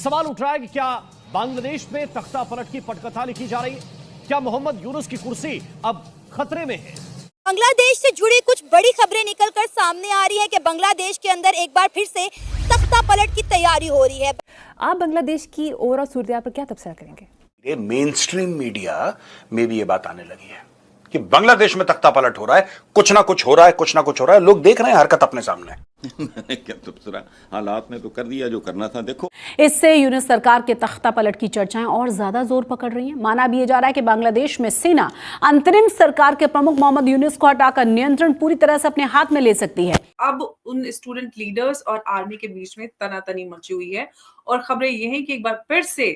सवाल उठ रहा है कि क्या बांग्लादेश में तख्ता पलट की पटकथा लिखी जा रही है? क्या मोहम्मद यूनुस की कुर्सी अब खतरे में है? बांग्लादेश से जुड़ी कुछ बड़ी खबरें निकलकर सामने आ रही है कि बांग्लादेश के अंदर एक बार फिर से तख्ता पलट की तैयारी हो रही है। आप बांग्लादेश की ओवरऑल सूरत पर क्या तबसरा करेंगे? ये मेन स्ट्रीम मीडिया में भी ये बात आने लगी है कि बांग्लादेश में तख्ता पलट हो रहा है, कुछ ना कुछ हो रहा है, कुछ ना कुछ हो रहा है। लोग देख रहे हैं हरकत अपने सामने। मैंने क्या तबसरा, हालात ने तो कर दिया जो करना था। देखो, इससे यूनुस सरकार के तख्ता पलट की चर्चाएं और ज्यादा जोर पकड़ रही हैं। माना भी ये जा रहा है कि बांग्लादेश में सेना अंतरिम सरकार के प्रमुख मोहम्मद यूनुस को हटाकर नियंत्रण पूरी तरह से अपने हाथ में ले सकती है। अब उन स्टूडेंट लीडर्स और आर्मी के बीच में तनातनी मची हुई है और खबरें ये हैं कि एक बार फिर से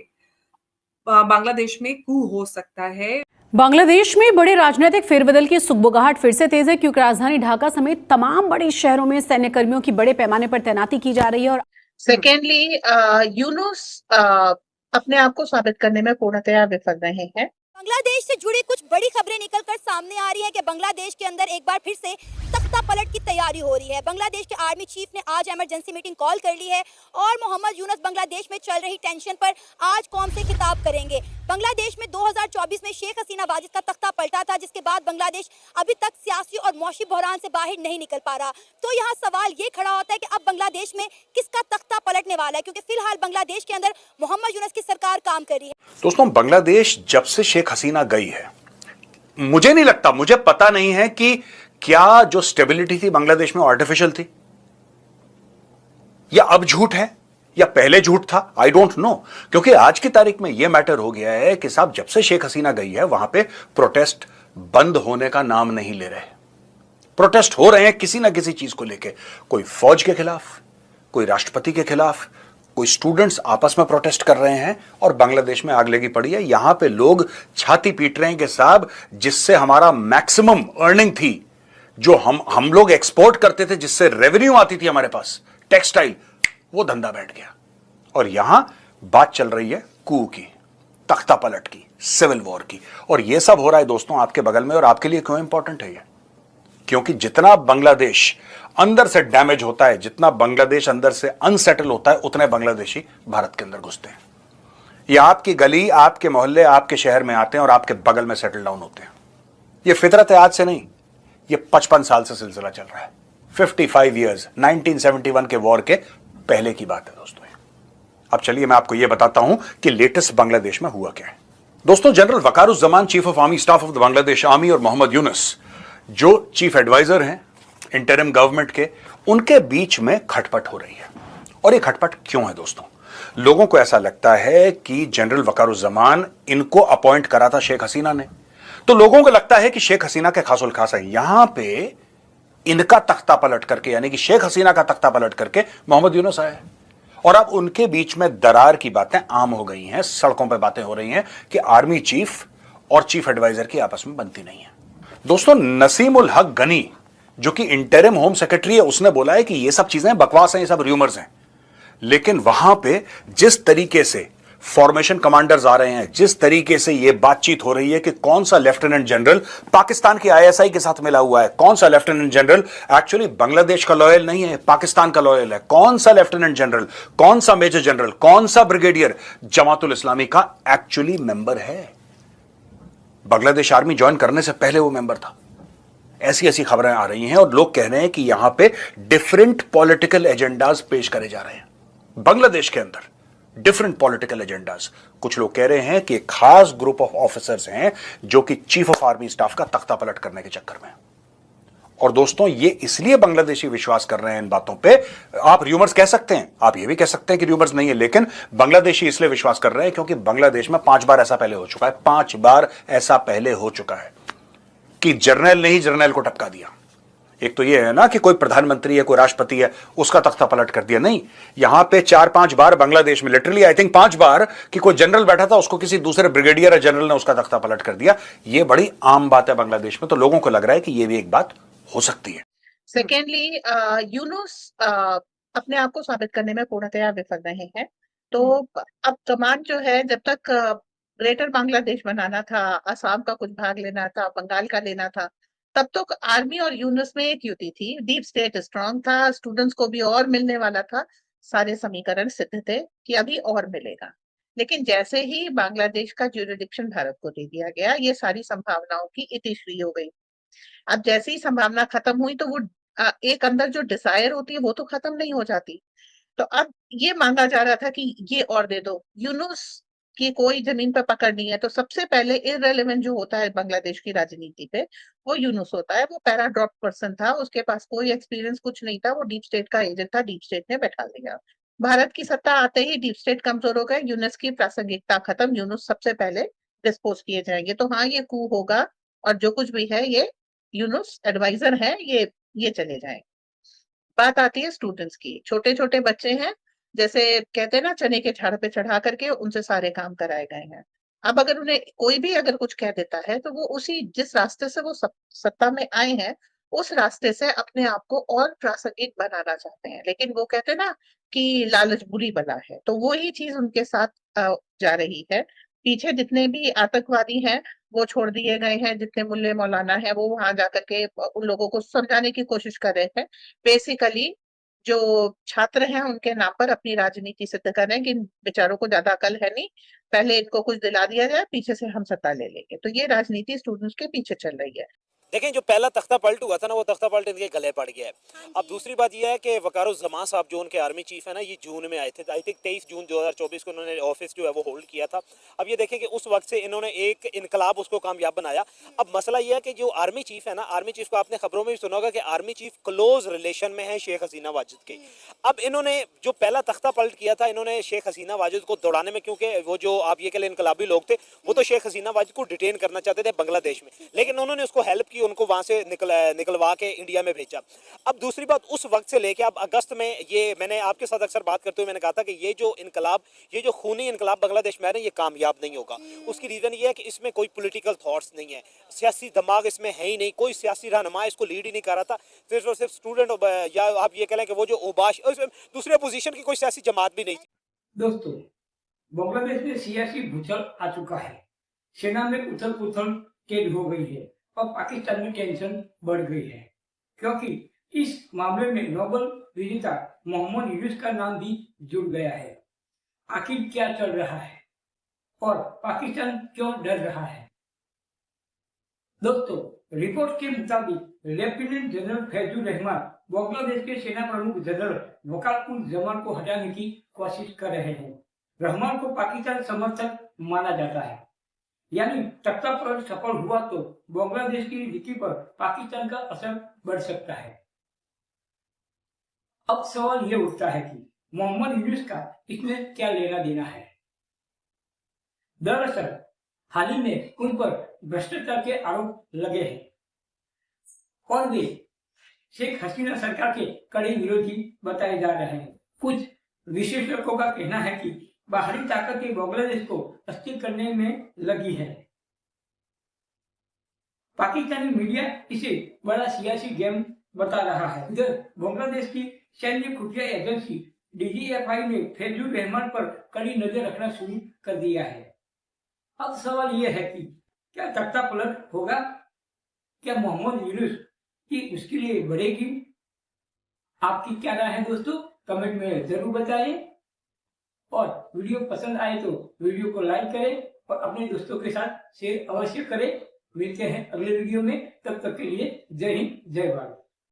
बांग्लादेश में कू हो सकता है। बांग्लादेश में बड़े राजनीतिक फेरबदल की सुगबुगाहट फिर से तेज है, क्योंकि राजधानी ढाका समेत तमाम बड़े शहरों में सैन्य कर्मियों की बड़े पैमाने पर तैनाती की जा रही है। और सेकेंडली, यूनुस अपने आप को साबित करने में पूर्णतया विफल रहे हैं। बांग्लादेश से जुड़ी कुछ बड़ी खबरें निकलकर सामने आ रही है कि बांग्लादेश के अंदर एक बार फिर से तख्ता पलट की तैयारी हो रही है। बांग्लादेश के आर्मी चीफ ने आज इमरजेंसी मीटिंग कॉल कर ली है और मोहम्मद यूनुस बांग्लादेश में चल रही टेंशन पर आज कौम से खिताब करेंगे। बांग्लादेश में 2024 में शेख हसीना वाजिद का तख्ता पलटा था, जिसके बाद बांग्लादेश अभी तक सियासी और मौशी बहरान से बाहर नहीं निकल पा रहा। तो यहाँ सवाल ये खड़ा होता है कि अब बांग्लादेश में किसका तख्ता पलटने वाला है, क्योंकि फिलहाल बांग्लादेश के अंदर मोहम्मद यूनुस की सरकार काम कर रही है। दोस्तों, बांग्लादेश जब से शेख हसीना गई है, मुझे नहीं लगता, मुझे पता नहीं है कि क्या जो स्टेबिलिटी थी बांग्लादेश में आर्टिफिशियल थी या अब झूठ है या पहले झूठ था। आई डोंट नो, क्योंकि आज की तारीख में यह मैटर हो गया है कि साहब जब से शेख हसीना गई है वहां पे प्रोटेस्ट बंद होने का नाम नहीं ले रहे। प्रोटेस्ट हो रहे हैं किसी ना किसी चीज को लेके, कोई फौज के खिलाफ, कोई राष्ट्रपति के खिलाफ, कोई स्टूडेंट्स आपस में प्रोटेस्ट कर रहे हैं और बांग्लादेश में आग लगी पड़ी है। यहां पे लोग छाती पीट रहे हैं कि साहब जिससे हमारा मैक्सिमम अर्निंग थी, जो हम लोग एक्सपोर्ट करते थे, जिससे रेवेन्यू आती थी हमारे पास, टेक्सटाइल, वो धंधा बैठ गया। और यहां बात चल रही है कू की, तख्ता पलट की, सिविल वॉर की। और यह सब हो रहा है दोस्तों आपके बगल में। और आपके लिए क्यों इंपॉर्टेंट है ये? क्योंकि जितना बांग्लादेश अंदर से डैमेज होता है, जितना बांग्लादेश अंदर से अनसेटल होता है, उतने बांग्लादेशी भारत के अंदर घुसते हैं। ये आपकी गली, आपके मोहल्ले, आपके शहर में आते हैं और आपके बगल में सेटल डाउन होते हैं। ये फितरत है आज से नहीं, ये 55 साल से सिलसिला चल रहा है। 55 ईयर्स, 1971 के वॉर के पहले की बात है दोस्तों। अब चलिए मैं आपको यह बताता हूं कि लेटेस्ट बांग्लादेश में हुआ क्या है। दोस्तों, general Wakeruzzaman, chief of army staff of the Bangladesh army, और मोहम्मद यूनुस जो चीफ एडवाइजर हैं इंटरिम गवर्नमेंट के, उनके बीच में खटपट हो रही है। और ये खटपट क्यों है दोस्तों? लोगों को ऐसा लगता है कि जनरल वकारुज्जमान इनको अपॉइंट करा था शेख हसीना ने, तो लोगों को लगता है कि शेख हसीना के खासुल खास है। यहां पे इनका तख्ता पलट करके, यानी कि शेख हसीना का तख्ता पलट करके मोहम्मद यूनुस आए और अब उनके बीच में दरार की बातें आम हो गई हैं। सड़कों पर बातें हो रही हैं कि आर्मी चीफ और चीफ एडवाइजर की आपस में बनती नहीं है। दोस्तों, नसीमुल हक गनी जो कि इंटरिम होम सेक्रेटरी है, उसने बोला है कि ये सब चीजें बकवास हैं, ये सब र्यूमर्स हैं। लेकिन वहां पे जिस तरीके से फॉर्मेशन कमांडर्स आ रहे हैं, जिस तरीके से यह बातचीत हो रही है कि कौन सा लेफ्टिनेंट जनरल पाकिस्तान के आईएसआई के साथ मिला हुआ है, कौन सा लेफ्टिनेंट जनरल एक्चुअली बांग्लादेश का लॉयल नहीं है, पाकिस्तान का लॉयल है, कौन सा लेफ्टिनेंट जनरल, कौन सा मेजर जनरल, कौन सा ब्रिगेडियर जमातुल इस्लामी का एक्चुअली मेंबर है। बांग्लादेश आर्मी ज्वाइन करने से पहले वो मेंबर था। ऐसी ऐसी खबरें आ रही हैं और लोग कह रहे हैं कि यहां पे डिफरेंट पॉलिटिकल एजेंडाज पेश करे जा रहे हैं बांग्लादेश के अंदर। Different political agendas. कुछ लोग कह रहे हैं कि एक खास ग्रुप ऑफ ऑफिसर्स हैं जो कि चीफ ऑफ आर्मी स्टाफ का तख्ता पलट करने के चक्कर में। और दोस्तों, ये इसलिए बांग्लादेशी विश्वास कर रहे हैं इन बातों पे। आप र्यूमर्स कह सकते हैं, आप ये भी कह सकते हैं कि र्यूमर्स नहीं है, लेकिन बांग्लादेशी इसलिए विश्वास कर रहे हैं क्योंकि बांग्लादेश में 5 बार ऐसा पहले हो चुका है। 5 बार ऐसा पहले हो चुका है कि जर्नल ने ही जर्नल को टपका दिया। एक तो ये है ना कि कोई प्रधानमंत्री है, कोई राष्ट्रपति है, उसका तख्ता पलट कर दिया। नहीं, यहां पे 4-5 बार बांग्लादेश में, लिटरली आई थिंक 5 बार कि कोई जनरल बैठा था, उसको किसी दूसरे ब्रिगेडियर या जनरल ने उसका तख्ता पलट कर दिया। ये बड़ी आम बात है बांग्लादेश में। तो लोगों को लग रहा है कि ये भी एक बात हो सकती है। सेकेंडली, यूनुस अपने आप को साबित करने में पूर्णतया विफल रहे हैं। तो अब कमान जो है, जब तक ग्रेटर बांग्लादेश बनाना था, असम का कुछ भाग लेना था, बंगाल का लेना था, तब तक आर्मी और यूनुस में एक युति थी। डीप स्टेट स्ट्रांग था, स्टूडेंट्स को भी और मिलने वाला था। सारे समीकरण सिद्ध थे कि अभी और मिलेगा। लेकिन जैसे ही बांग्लादेश का ज्यूरिडिक्शन भारत को दे दिया गया, ये सारी संभावनाओं की इतिश्री हो गई। अब जैसे ही संभावना खत्म हुई तो वो एक अंदर जो डिजायर होती है वो तो खत्म नहीं हो जाती। तो अब ये मांगा जा रहा था कि ये और दे दो। यूनुस की कोई जमीन पर पकड़ नहीं है, तो सबसे पहले इररिलेवेंट जो होता है बांग्लादेश की राजनीति पे वो यूनुस होता है। वो पैराड्रॉप पर्सन था, उसके पास कोई एक्सपीरियंस कुछ नहीं था, वो डीप स्टेट का एजेंट था, डीप स्टेट ने बैठा दिया। भारत की सत्ता आते ही डीप स्टेट कमजोर हो गए, यूनुस की प्रासंगिकता खत्म, यूनुस सबसे पहले डिस्पोज किए जाएंगे। तो हाँ, ये कू होगा और जो कुछ भी है ये यूनुस एडवाइजर है, ये चले जाएंगे। बात आती है स्टूडेंट्स की। छोटे छोटे बच्चे हैं, जैसे कहते हैं ना चने के झाड़ पे चढ़ा करके उनसे सारे काम कराए गए हैं। अब अगर उन्हें कोई भी अगर कुछ कह देता है तो वो उसी जिस रास्ते से वो सत्ता में आए हैं उस रास्ते से अपने आप को और प्रासंगिक बनाना चाहते हैं। लेकिन वो कहते हैं ना कि लालच बुरी बला है, तो वो ही चीज उनके साथ जा रही है। पीछे जितने भी आतंकवादी हैं वो छोड़ दिए गए हैं, जितने मुल्ले मौलाना है वो वहां जाकर के उन लोगों को समझाने की कोशिश कर रहे हैं। बेसिकली जो छात्र हैं उनके नाम पर अपनी राजनीति सिद्ध कर रहे हैं कि इन बेचारों को ज्यादा अकल है नहीं, पहले इनको कुछ दिला दिया जाए, पीछे से हम सत्ता ले लेंगे। तो ये राजनीति स्टूडेंट्स के पीछे चल रही है। देखें, जो पहला तख्ता पलट हुआ था ना, वो तख्ता पलट इनके गले पड़ गया है। अब दूसरी बात यह है कि वकारुज़्ज़मान साहब जो उनके आर्मी चीफ है ना, ये जून में आए थे। आई थिंक 23 जून 2024 को उन्होंने ऑफिस जो है वो होल्ड किया था। अब ये देखें कि उस वक्त से इन्होंने एक इनकलाब उसको कामयाब बनाया। अब मसला ये है कि जो आर्मी चीफ है ना, आर्मी चीफ को आपने खबरों में भी सुना होगा कि आर्मी चीफ क्लोज रिलेशन में है शेख हसीना वाजिद के। अब इन्होंने जो पहला तख्ता पलट किया था, इन्होंने शेख हसीना वाजिद को दौड़ाने में, क्योंकि वो जो आप ये कह लें इनकलाबी लोग थे, वो तो शेख हसीना वाजिद को डिटेन करना चाहते थे बांग्लादेश में, लेकिन उन्होंने उसको हेल्प की, उनको वहां से निकलवा के इंडिया में भेजा। अब दूसरी बात, उस वक्त से लेके अब अगस्त में, ये मैंने आपके साथ अक्सर बात करते हुए मैंने कहा था कि ये जो इनकलाब, ये जो खूनी इनकलाब बांग्लादेश में आ रहे हैं, ये कामयाब नहीं होगा। उसकी रीजन ये है कि इसमें कोई पॉलिटिकल थॉट्स नहीं है, सियासी दिमाग इसमें है ही नहीं, कोई सियासी रहनुमा इसको लीड ही नहीं कर रहा था। सिर्फ और सिर्फ स्टूडेंट, या आप ये कह लें कि वो जो ओबाश, दूसरी अपोजिशन की कोई सियासी जमात भी नहीं थी। दोस्तों, बांग्लादेश में सियासी भूचाल आ चुका है, सेना में उथल पुथल तेज हो गई है और पाकिस्तान में टेंशन बढ़ गई है, क्योंकि इस मामले में नोबेल विजेता मोहम्मद यूनुस का नाम भी जुड़ गया है। आखिर क्या चल रहा है और पाकिस्तान क्यों डर रहा है? दोस्तों, रिपोर्ट के मुताबिक लेफ्टिनेंट जनरल फैजुर रहमान बांग्लादेश के सेना प्रमुख जनरल वकारुज़्ज़मान को हटाने की कोशिश कर रहे हैं। रहमान को पाकिस्तान समर्थक माना जाता है, यानी तख्ता पलट सफल हुआ तो बांग्लादेश की नीति पर पाकिस्तान का असर बढ़ सकता है। अब सवाल ये उठता है कि मोहम्मद यूनुस का इसमें क्या लेना देना है। दरअसल हाल ही में उन पर भ्रष्टाचार के आरोप लगे हैं और वे शेख हसीना सरकार के कड़े विरोधी बताए जा रहे हैं। कुछ विशेषज्ञों का कहना है कि बाहरी ताकतें बांग्लादेश को अस्थिर करने में लगी है। पाकिस्तानी मीडिया इसे बड़ा सियासी गेम बता रहा है। इधर बांग्लादेश की सैन्य खुफिया एजेंसी DGFI ने फैजुर रहमान पर कड़ी नजर रखना शुरू कर दिया है। अब सवाल यह है कि क्या तख्ता पलट होगा? क्या मोहम्मद यूनुस की उसके लिए बढ़ेगी? आपकी क्या राय है दोस्तों? कमेंट में जरूर बताएं और वीडियो पसंद आए तो वीडियो को लाइक करें और अपने दोस्तों के साथ शेयर अवश्य करें। मिलते हैं अगले वीडियो में, तब तक के लिए जय हिंद, जय भारत।